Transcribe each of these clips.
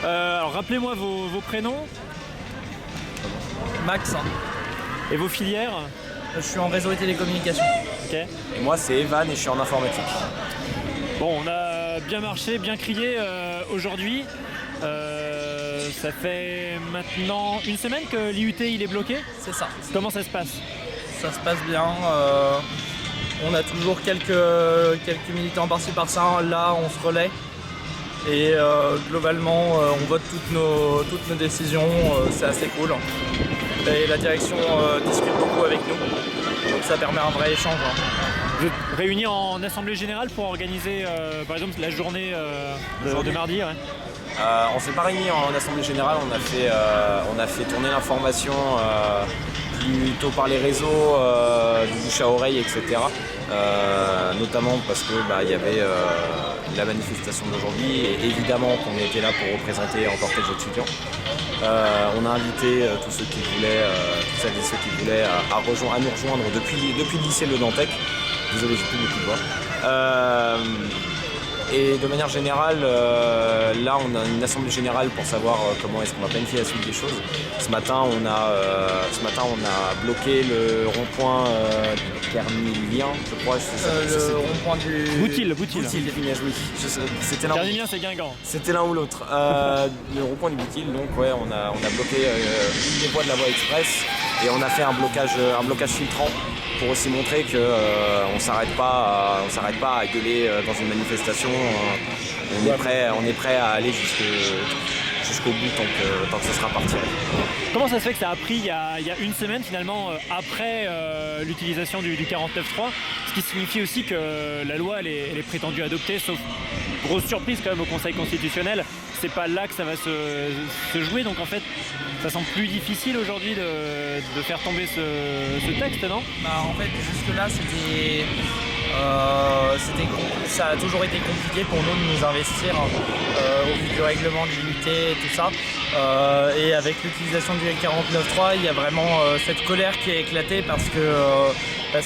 Alors rappelez-moi vos prénoms Max, et vos filières. je suis en réseau et télécommunications. Ok. Et moi c'est Evan et je suis en informatique. Bon, on a bien marché, bien crié aujourd'hui. Ça fait maintenant une semaine que l'IUT il est bloqué. C'est ça. Comment ça se passe? Ça se passe bien. On a toujours quelques militants par-ci par-ça. Là, on se relaie. Et globalement, on vote toutes nos décisions. C'est assez cool. Et la direction discute beaucoup avec nous. Donc ça permet un vrai échange. Vous êtes réunis en assemblée générale pour organiser par exemple la journée de mardi, ouais. On s'est pas réunis en assemblée générale, on a fait tourner l'information plutôt par les réseaux, du bouche à oreille, etc. Notamment parce que il y avait la manifestation d'aujourd'hui et évidemment qu'on était là pour représenter en cortège étudiant. On a invité tous ceux qui voulaient, toutes celles et ceux qui voulaient à nous rejoindre depuis le lycée Le Dantec. Désolé, j'ai plus beaucoup de voix. Et de manière générale, là on a une assemblée générale pour savoir comment est-ce qu'on va planifier la suite des choses. Ce matin on a bloqué le rond-point Kernilien, je crois. Le rond-point du... Boutil. Finesse, oui. C'était l'un, Kernilien, c'est Guingamp. c'était l'un ou l'autre. Le rond-point du Boutil, donc ouais, on a bloqué une des voies de la voie express et on a fait un blocage filtrant pour aussi montrer que on s'arrête pas à gueuler dans une manifestation. On est prêt à aller jusqu'au bout tant que ce sera parti. Comment ça se fait que ça a pris il y a une semaine finalement après l'utilisation du 49.3, ce qui signifie aussi que la loi elle est prétendue adoptée, sauf grosse surprise quand même au Conseil constitutionnel, c'est pas là que ça va se jouer, donc en fait ça semble plus difficile aujourd'hui de faire tomber ce texte, non? En fait, jusque-là, ça a toujours été compliqué pour nous de nous investir au vu du règlement de l'unité et tout ça. Et avec l'utilisation du 49.3, il y a vraiment cette colère qui a éclaté parce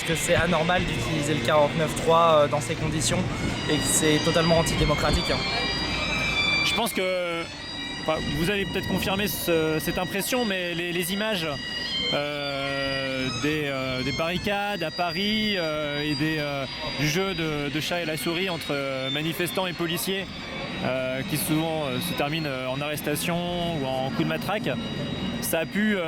que c'est anormal d'utiliser le 49.3 dans ces conditions et que c'est totalement antidémocratique. Je pense que vous allez peut-être confirmer cette impression, mais les images des barricades à Paris et du jeu de chat et la souris entre manifestants et policiers qui souvent se terminent en arrestation ou en coup de matraque, ça a pu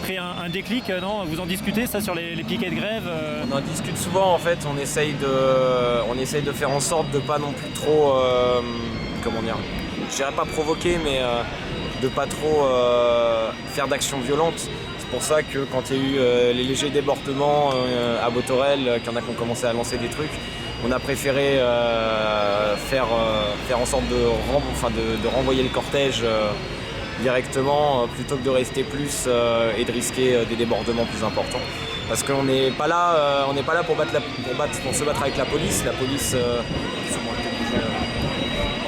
créer un déclic, non? Vous en discutez ça sur les piquets de grève? On en discute souvent en fait, on essaye de faire en sorte de pas non plus trop, comment dire, je dirais pas provoquer, mais de pas trop faire d'actions violentes. C'est pour ça que quand il y a eu les légers débordements à Botorel, qu'il y en a qui ont commencé à lancer des trucs, on a préféré faire en sorte de renvoyer le cortège directement plutôt que de rester plus et de risquer des débordements plus importants. Parce qu'on n'est pas là, pour se battre avec la police.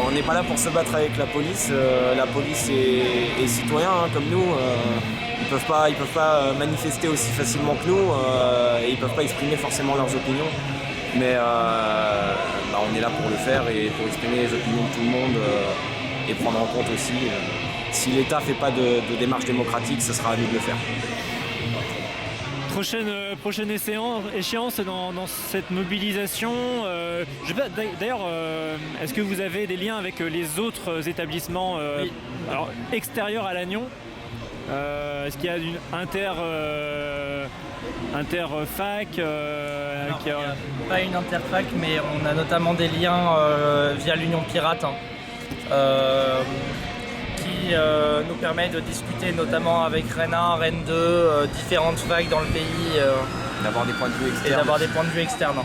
On n'est pas là pour se battre avec la police. La police est citoyen comme nous. Ils peuvent pas manifester aussi facilement que nous et ils peuvent pas exprimer forcément leurs opinions. Mais on est là pour le faire et pour exprimer les opinions de tout le monde et prendre en compte aussi. Si l'État fait pas de démarche démocratique, ce sera à nous de le faire. Prochaine échéance dans cette mobilisation. D'ailleurs, est-ce que vous avez des liens avec les autres établissements Oui. Alors, extérieurs à Lannion? Est-ce qu'il y a une interfac Non, il n'y a pas une interfac, mais on a notamment des liens via l'Union Pirate qui nous permet de discuter notamment avec Rennes 1, Rennes 2, différentes facs dans le pays. D'avoir des points de vue externes. Et d'avoir des points de vue externes.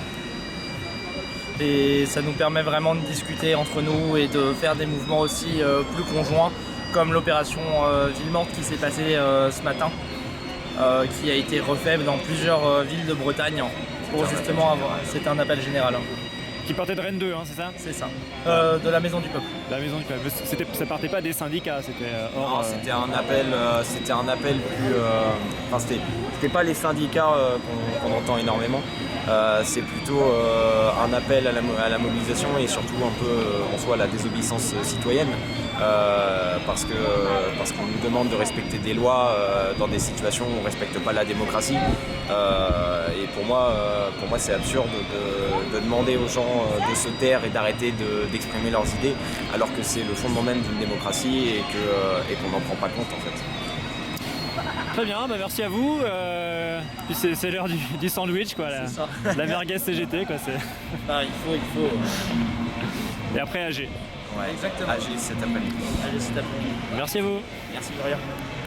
Et ça nous permet vraiment de discuter entre nous et de faire des mouvements aussi plus conjoints, comme l'opération Ville Morte qui s'est passée ce matin, qui a été refait dans plusieurs villes de Bretagne pour justement avoir. C'était un appel général. Qui partait de Rennes 2, hein, c'est ça? C'est ça. De la Maison du Peuple. La maison du peuple. Ça partait pas des syndicats, c'était hors. Non, c'était un appel plus. Enfin, c'était pas les syndicats qu'on entend énormément. C'est plutôt un appel à la mobilisation et surtout un peu en soi à la désobéissance citoyenne. Parce qu'on nous demande de respecter des lois dans des situations où on ne respecte pas la démocratie. Et pour moi c'est absurde de demander aux gens de se taire et d'arrêter d'exprimer leurs idées alors que c'est le fondement même d'une démocratie et qu'on n'en prend pas compte en fait. Très bien, bah merci à vous. Puis c'est l'heure du sandwich, quoi. La merguez CGT, quoi. Ah, il faut. Et après AG. Ouais, Exactement. AG cet après-midi. Allez, c'est à vous. Merci à vous. Merci, Gloria.